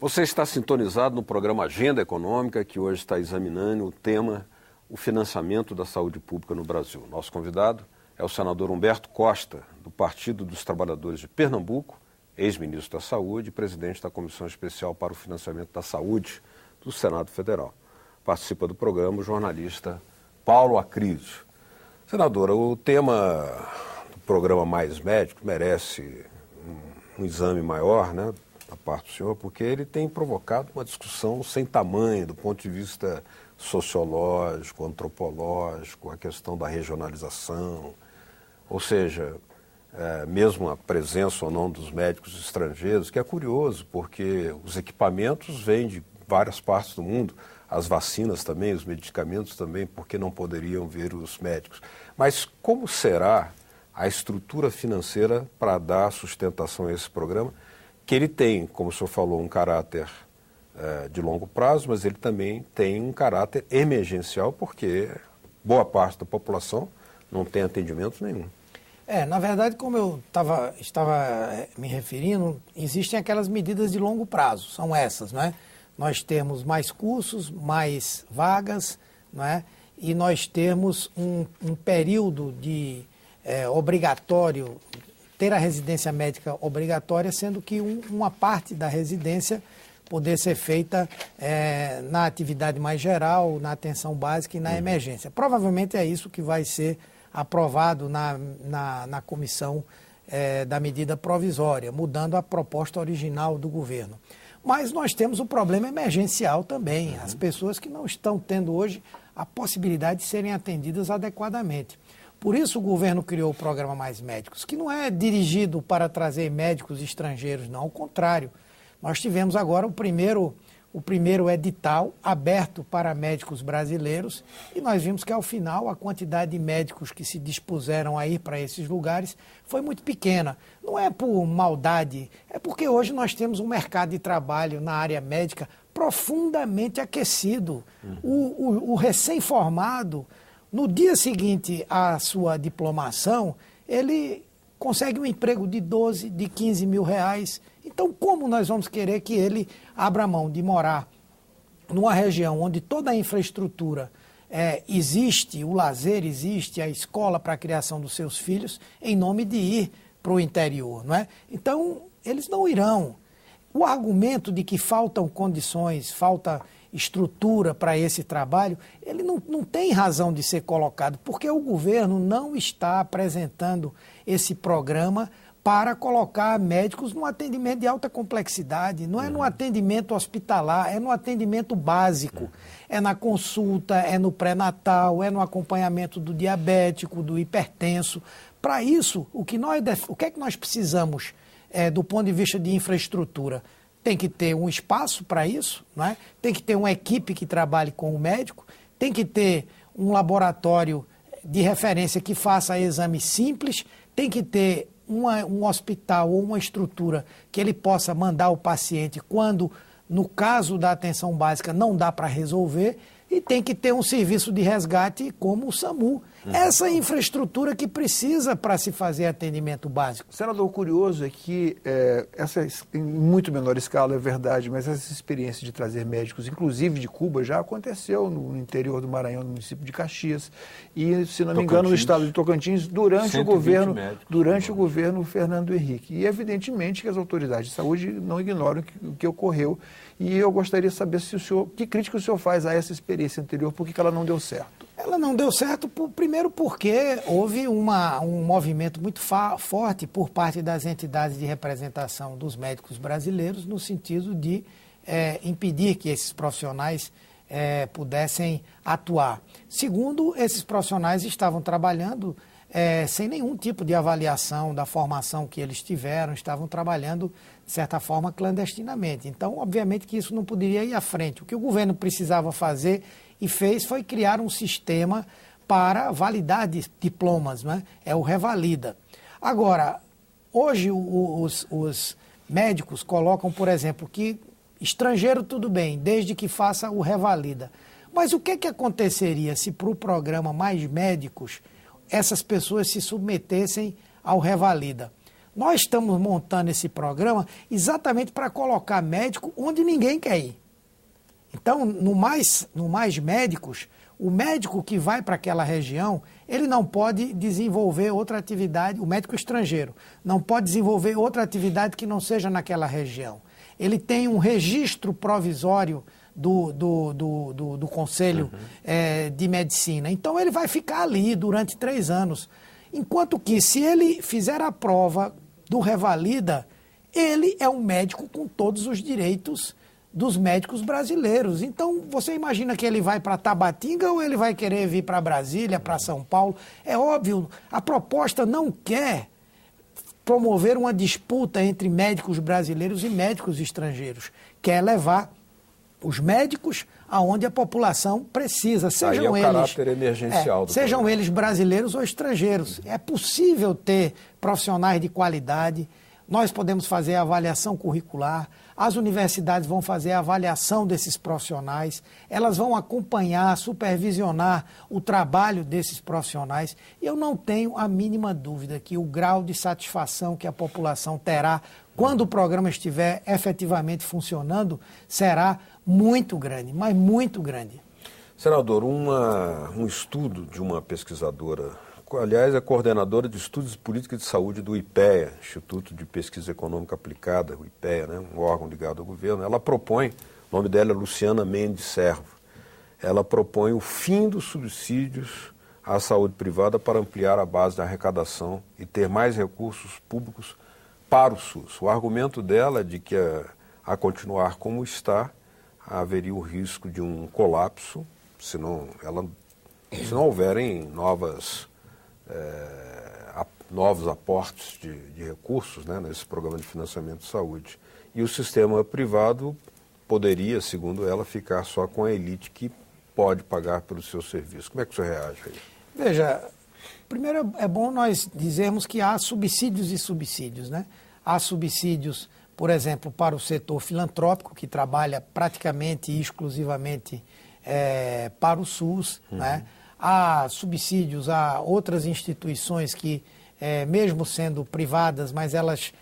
Você está sintonizado no programa Agenda Econômica, que hoje está examinando o tema o financiamento da saúde pública no Brasil. Nosso convidado é o senador Humberto Costa, do Partido dos Trabalhadores de Pernambuco, ex-ministro da Saúde e presidente da Comissão Especial para o Financiamento da Saúde do Senado Federal. Participa do programa o jornalista Paulo Acrisio. Senadora, o tema do programa Mais Médicos merece um exame maior, né, da parte do senhor, porque ele tem provocado uma discussão sem tamanho do ponto de vista sociológico, antropológico, a questão da regionalização, ou seja, mesmo a presença ou não dos médicos estrangeiros, que é curioso, porque os equipamentos vêm de várias partes do mundo, as vacinas também, os medicamentos também, porque não poderiam vir os médicos. Mas como será a estrutura financeira para dar sustentação a esse programa, que ele tem, como o senhor falou, um caráter de longo prazo, mas ele também tem um caráter emergencial, porque boa parte da população não tem atendimento nenhum. Na verdade, como eu estava me referindo, existem aquelas medidas de longo prazo, são essas, não é? Nós temos mais cursos, mais vagas, não é? E nós temos um período de obrigatório, ter a residência médica obrigatória, sendo que uma parte da residência poder ser feita na atividade mais geral, na atenção básica e na emergência. Provavelmente é isso que vai ser aprovado na comissão da medida provisória, mudando a proposta original do governo. Mas nós temos o problema emergencial também, as pessoas que não estão tendo hoje a possibilidade de serem atendidas adequadamente. Por isso o governo criou o programa Mais Médicos, que não é dirigido para trazer médicos estrangeiros, não, ao contrário. Nós tivemos agora o primeiro edital aberto para médicos brasileiros e nós vimos que, ao final, a quantidade de médicos que se dispuseram a ir para esses lugares foi muito pequena. Não é por maldade, é porque hoje nós temos um mercado de trabalho na área médica profundamente aquecido. O recém-formado, no dia seguinte à sua diplomação, ele consegue um emprego de 12, de 15 mil reais. Então, como nós vamos querer que ele abra mão de morar numa região onde toda a infraestrutura existe, o lazer existe, a escola para a criação dos seus filhos, em nome de ir para o interior, não é? Então, eles não irão. O argumento de que faltam condições, falta estrutura para esse trabalho, ele não tem razão de ser colocado, porque o governo não está apresentando esse programa para colocar médicos num atendimento de alta complexidade, não é no atendimento hospitalar, é no atendimento básico, é na consulta, é no pré-natal, é no acompanhamento do diabético, do hipertenso. Para isso, o que é que nós precisamos do ponto de vista de infraestrutura? Tem que ter um espaço para isso, não é? Tem que ter uma equipe que trabalhe com o médico, tem que ter um laboratório de referência que faça exames simples, tem que ter um hospital ou uma estrutura que ele possa mandar o paciente quando, no caso da atenção básica, não dá para resolver, e tem que ter um serviço de resgate como o SAMU. Essa infraestrutura que precisa para se fazer atendimento básico. Senador, o curioso é que, em muito menor escala, é verdade, mas essa experiência de trazer médicos, inclusive de Cuba, já aconteceu no interior do Maranhão, no município de Caxias, e, se não me engano, no estado de Tocantins, durante o governo Fernando Henrique. E, evidentemente, que as autoridades de saúde não ignoram o que ocorreu. E eu gostaria de saber que crítica o senhor faz a essa experiência anterior, por que ela não deu certo? Ela não deu certo, primeiro porque houve um movimento muito forte por parte das entidades de representação dos médicos brasileiros no sentido de impedir que esses profissionais pudessem atuar. Segundo, esses profissionais estavam trabalhando sem nenhum tipo de avaliação da formação que eles tiveram, estavam trabalhando, de certa forma, clandestinamente. Então, obviamente que isso não poderia ir à frente. O que o governo precisava fazer e fez foi criar um sistema para validar diplomas, né? É o Revalida. Agora, hoje os médicos colocam, por exemplo, que estrangeiro tudo bem, desde que faça o Revalida. Mas o que aconteceria se para o programa Mais Médicos essas pessoas se submetessem ao Revalida? Nós estamos montando esse programa exatamente para colocar médico onde ninguém quer ir. Então, no mais médicos, o médico que vai para aquela região, ele não pode desenvolver outra atividade, o médico estrangeiro, não pode desenvolver outra atividade que não seja naquela região. Ele tem um registro provisório do Conselho de Medicina. Então, ele vai ficar ali durante 3 anos. Enquanto que, se ele fizer a prova do Revalida, ele é um médico com todos os direitos dos médicos brasileiros. Então, você imagina que ele vai para Tabatinga ou ele vai querer vir para Brasília, para São Paulo? É óbvio, a proposta não quer promover uma disputa entre médicos brasileiros e médicos estrangeiros. Quer levar os médicos aonde a população precisa, sejam aí é o caráter emergencial do sejam programa. eles brasileiros ou estrangeiros. É possível ter profissionais de qualidade, nós podemos fazer a avaliação curricular, as universidades vão fazer a avaliação desses profissionais, elas vão acompanhar, supervisionar o trabalho desses profissionais. Eu não tenho a mínima dúvida que o grau de satisfação que a população terá quando o programa estiver efetivamente funcionando será muito grande, mas muito grande. Senador, um estudo de uma pesquisadora, aliás, é coordenadora de estudos de política de saúde do IPEA, Instituto de Pesquisa Econômica Aplicada, o IPEA, né, um órgão ligado ao governo. Ela propõe, o nome dela é Luciana Mendes Servo, ela propõe o fim dos subsídios à saúde privada para ampliar a base da arrecadação e ter mais recursos públicos para o SUS. O argumento dela é de que, a continuar como está, haveria o risco de um colapso, se não houverem novos aportes de recursos, né, nesse programa de financiamento de saúde. E o sistema privado poderia, segundo ela, ficar só com a elite que pode pagar pelos seus serviços. Como é que o senhor reage aí? Veja, primeiro é bom nós dizermos que há subsídios e subsídios, né? Há subsídios, por exemplo, para o setor filantrópico, que trabalha praticamente e exclusivamente para o SUS, né? Há subsídios a outras instituições que, mesmo sendo privadas, mas elas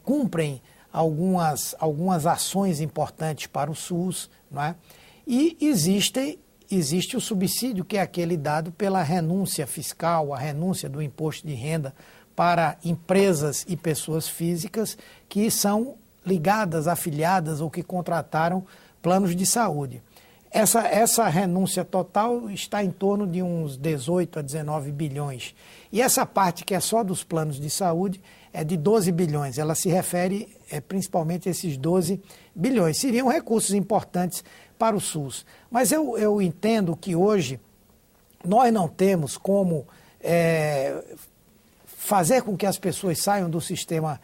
cumprem algumas ações importantes para o SUS, não é? E existe o subsídio, que é aquele dado pela renúncia fiscal, a renúncia do imposto de renda para empresas e pessoas físicas que são ligadas, afiliadas ou que contrataram planos de saúde. Essa renúncia total está em torno de uns 18 a 19 bilhões. E essa parte que é só dos planos de saúde é de 12 bilhões. Ela se refere principalmente a esses 12 bilhões. Seriam recursos importantes para o SUS. Mas eu entendo que hoje nós não temos como fazer com que as pessoas saiam do sistema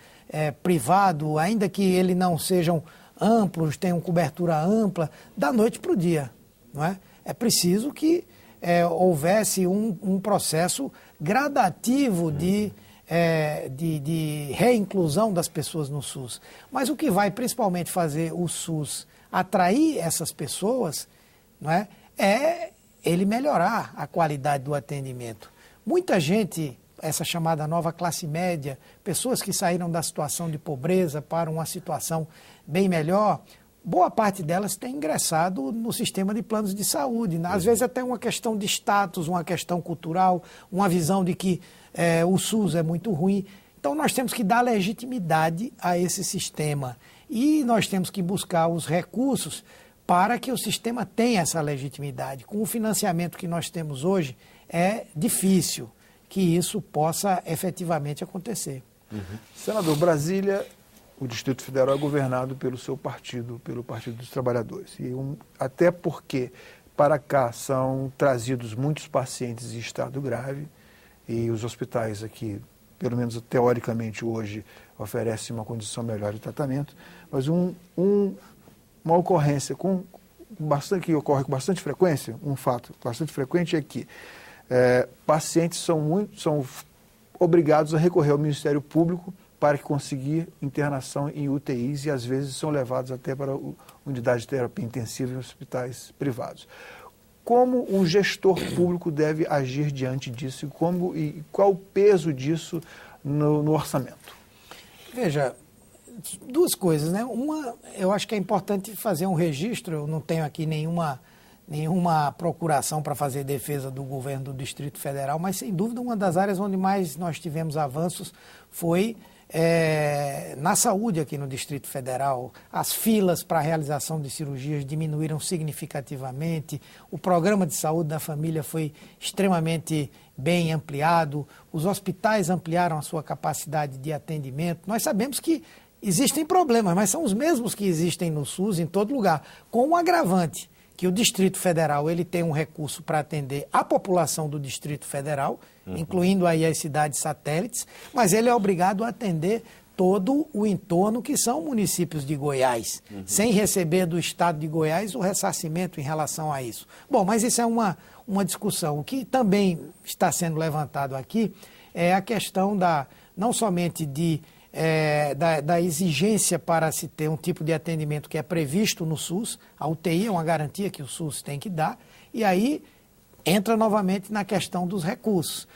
privado, ainda que eles não sejam amplos, tenham cobertura ampla, da noite para o dia. Não é? É preciso que houvesse um processo gradativo de reinclusão das pessoas no SUS. Mas o que vai principalmente fazer o SUS atrair essas pessoas, não é ele melhorar a qualidade do atendimento. Muita gente, essa chamada nova classe média, pessoas que saíram da situação de pobreza para uma situação bem melhor, boa parte delas tem ingressado no sistema de planos de saúde. Às vezes até uma questão de status, uma questão cultural, uma visão de que o SUS é muito ruim. Então nós temos que dar legitimidade a esse sistema e nós temos que buscar os recursos para que o sistema tenha essa legitimidade. Com o financiamento que nós temos hoje, é difícil que isso possa efetivamente acontecer. Senador, Brasília, o Distrito Federal é governado pelo seu partido, pelo Partido dos Trabalhadores. E até porque para cá são trazidos muitos pacientes em estado grave e os hospitais aqui, pelo menos teoricamente hoje, oferecem uma condição melhor de tratamento, mas uma ocorrência que ocorre com bastante frequência, um fato bastante frequente é que pacientes são obrigados a recorrer ao Ministério Público para conseguir internação em UTIs e às vezes são levados até para unidade de terapia intensiva em hospitais privados. Como um gestor público deve agir diante disso e qual o peso disso no orçamento? Veja, duas coisas, né? Uma, eu acho que é importante fazer um registro, eu não tenho aqui nenhuma procuração para fazer defesa do governo do Distrito Federal, mas sem dúvida uma das áreas onde mais nós tivemos avanços foi na saúde aqui no Distrito Federal. As filas para a realização de cirurgias diminuíram significativamente, o programa de saúde da família foi extremamente bem ampliado, os hospitais ampliaram a sua capacidade de atendimento. Nós sabemos que existem problemas, mas são os mesmos que existem no SUS em todo lugar, com um agravante, que o Distrito Federal ele tem um recurso para atender a população do Distrito Federal, incluindo aí as cidades satélites, mas ele é obrigado a atender todo o entorno, que são municípios de Goiás, sem receber do Estado de Goiás o ressarcimento em relação a isso. Bom, mas isso é uma discussão. O que também está sendo levantado aqui é a questão não somente da exigência para se ter um tipo de atendimento que é previsto no SUS, a UTI é uma garantia que o SUS tem que dar, e aí entra novamente na questão dos recursos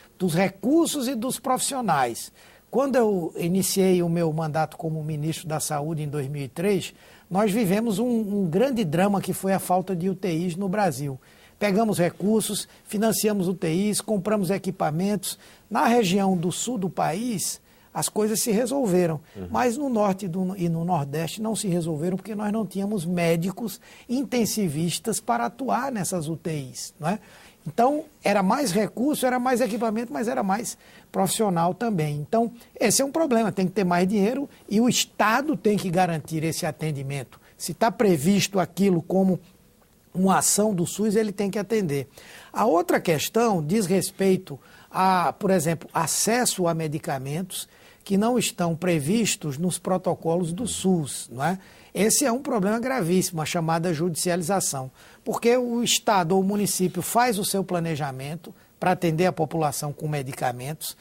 e dos profissionais. Quando eu iniciei o meu mandato como ministro da Saúde em 2003, nós vivemos um grande drama que foi a falta de UTIs no Brasil. Pegamos recursos, financiamos UTIs, compramos equipamentos. Na região do sul do país, as coisas se resolveram, mas no norte e no nordeste não se resolveram porque nós não tínhamos médicos intensivistas para atuar nessas UTIs, não é? Então, era mais recurso, era mais equipamento, mas era mais profissional também. Então, esse é um problema, tem que ter mais dinheiro e o Estado tem que garantir esse atendimento. Se está previsto aquilo como uma ação do SUS, ele tem que atender. A outra questão diz respeito a, por exemplo, acesso a medicamentos que não estão previstos nos protocolos do SUS, não é? Esse é um problema gravíssimo, a chamada judicialização, porque o Estado ou o município faz o seu planejamento para atender a população com medicamentos,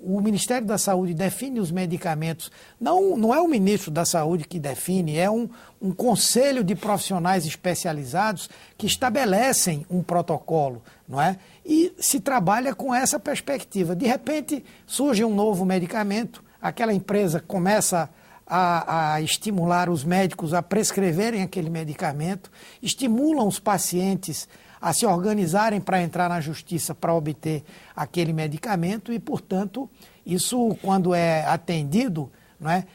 o Ministério da Saúde define os medicamentos, não é o ministro da Saúde que define, é um conselho de profissionais especializados que estabelecem um protocolo, não é? E se trabalha com essa perspectiva. De repente surge um novo medicamento, aquela empresa começa a estimular os médicos a prescreverem aquele medicamento, estimulam os pacientes a se organizarem para entrar na justiça para obter aquele medicamento e, portanto, isso, quando é atendido, não é,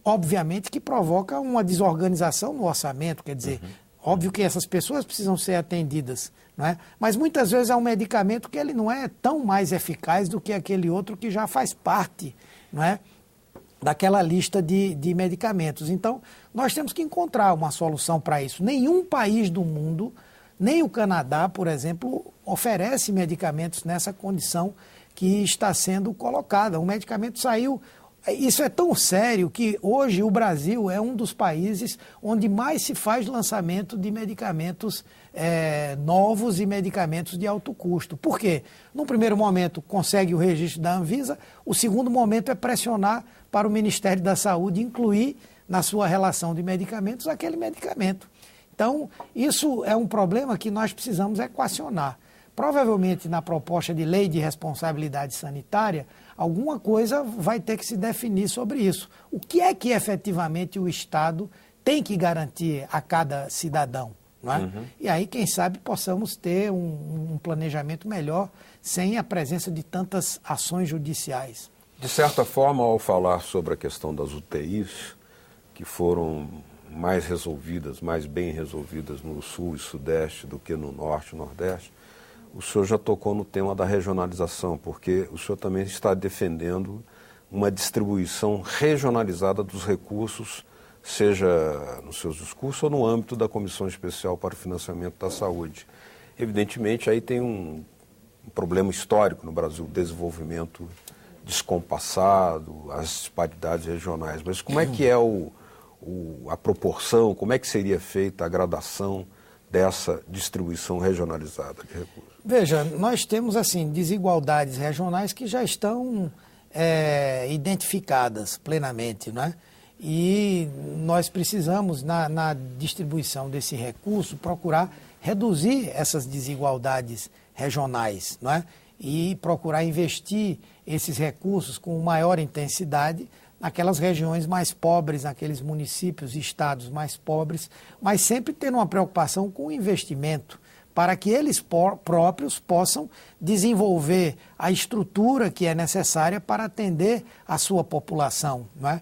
obviamente que provoca uma desorganização no orçamento, quer dizer, óbvio que essas pessoas precisam ser atendidas, não é? Mas muitas vezes é um medicamento que ele não é tão mais eficaz do que aquele outro que já faz parte, não é, daquela lista de medicamentos. Então, nós temos que encontrar uma solução para isso. Nenhum país do mundo, nem o Canadá, por exemplo, oferece medicamentos nessa condição que está sendo colocada. O medicamento saiu... Isso é tão sério que hoje o Brasil é um dos países onde mais se faz lançamento de medicamentos novos e medicamentos de alto custo. Por quê? No primeiro momento consegue o registro da Anvisa, o segundo momento é pressionar para o Ministério da Saúde incluir na sua relação de medicamentos aquele medicamento. Então, isso é um problema que nós precisamos equacionar. Provavelmente, na proposta de lei de responsabilidade sanitária, alguma coisa vai ter que se definir sobre isso. O que é que efetivamente o Estado tem que garantir a cada cidadão? Não é? E aí, quem sabe, possamos ter um planejamento melhor sem a presença de tantas ações judiciais. De certa forma, ao falar sobre a questão das UTIs, que foram mais resolvidas, mais bem resolvidas no Sul e Sudeste do que no Norte e Nordeste, o senhor já tocou no tema da regionalização, porque o senhor também está defendendo uma distribuição regionalizada dos recursos, seja nos seus discursos ou no âmbito da Comissão Especial para o Financiamento da Saúde. Evidentemente, aí tem um problema histórico no Brasil, o desenvolvimento descompassado, as disparidades regionais. Mas como é que é a proporção, como é que seria feita a gradação dessa distribuição regionalizada de recursos? Veja, nós temos assim desigualdades regionais que já estão identificadas plenamente, não é? E nós precisamos, na distribuição desse recurso, procurar reduzir essas desigualdades regionais, não é? e procurar investir esses recursos com maior intensidade naquelas regiões mais pobres, naqueles municípios e estados mais pobres, mas sempre tendo uma preocupação com o investimento, para que eles próprios possam desenvolver a estrutura que é necessária para atender a sua população, não é?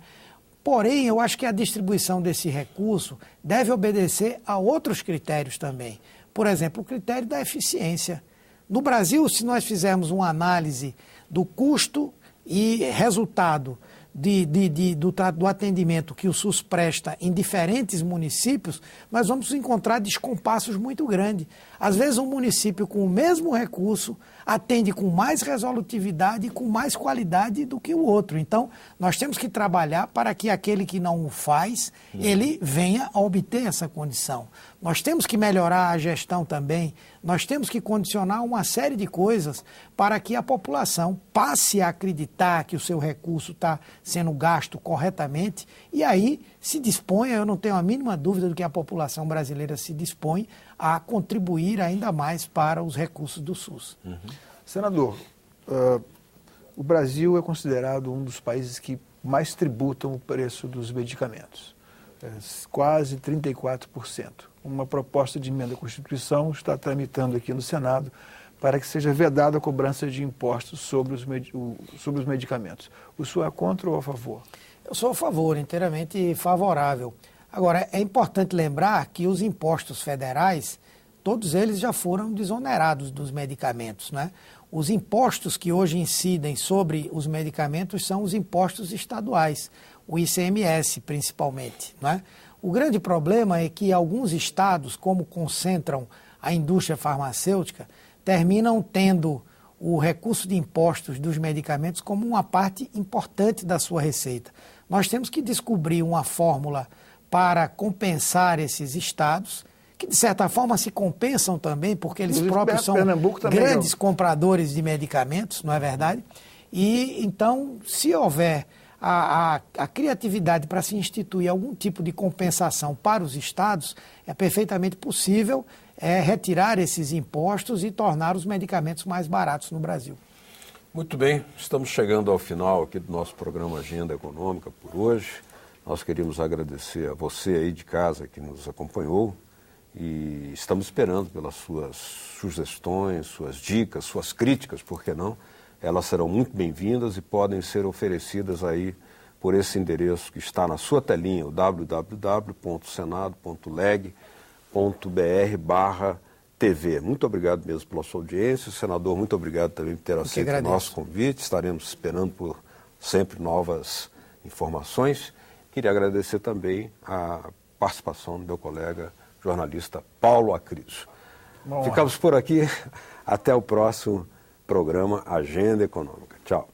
Porém, eu acho que a distribuição desse recurso deve obedecer a outros critérios também. Por exemplo, o critério da eficiência. No Brasil, se nós fizermos uma análise do custo e resultado do atendimento que o SUS presta em diferentes municípios, nós vamos encontrar descompassos muito grandes. Às vezes um município com o mesmo recurso atende com mais resolutividade e com mais qualidade do que o outro. Então, nós temos que trabalhar para que aquele que não o faz, ele venha a obter essa condição. Nós temos que melhorar a gestão também, nós temos que condicionar uma série de coisas para que a população passe a acreditar que o seu recurso está sendo gasto corretamente e aí se disponha, eu não tenho a mínima dúvida de que a população brasileira se dispõe a contribuir ainda mais para os recursos do SUS. Senador, o Brasil é considerado um dos países que mais tributam o preço dos medicamentos, quase 34%. Uma proposta de emenda à Constituição está tramitando aqui no Senado para que seja vedada a cobrança de impostos sobre os medicamentos. O senhor é contra ou a favor? Eu sou a favor, inteiramente favorável. Agora, é importante lembrar que os impostos federais, todos eles já foram desonerados dos medicamentos, né? Os impostos que hoje incidem sobre os medicamentos são os impostos estaduais, o ICMS principalmente, né? O grande problema é que alguns estados, como concentram a indústria farmacêutica, terminam tendo o recurso de impostos dos medicamentos como uma parte importante da sua receita. Nós temos que descobrir uma fórmula para compensar esses estados, que de certa forma se compensam também, porque eles próprios são grandes compradores de medicamentos, não é verdade? E então, se houver a criatividade para se instituir algum tipo de compensação para os estados, é perfeitamente possível retirar esses impostos e tornar os medicamentos mais baratos no Brasil. Muito bem, estamos chegando ao final aqui do nosso programa Agenda Econômica por hoje. Nós queríamos agradecer a você aí de casa que nos acompanhou e estamos esperando pelas suas sugestões, suas dicas, suas críticas, por que não? Elas serão muito bem-vindas e podem ser oferecidas aí por esse endereço que está na sua telinha, o www.senado.leg.br/TV. Muito obrigado mesmo pela sua audiência. Senador, muito obrigado também por ter aceito o nosso convite. Estaremos esperando por sempre novas informações. Queria agradecer também a participação do meu colega jornalista Paulo Acriso. Ficamos por aqui. Até o próximo programa Agenda Econômica. Tchau.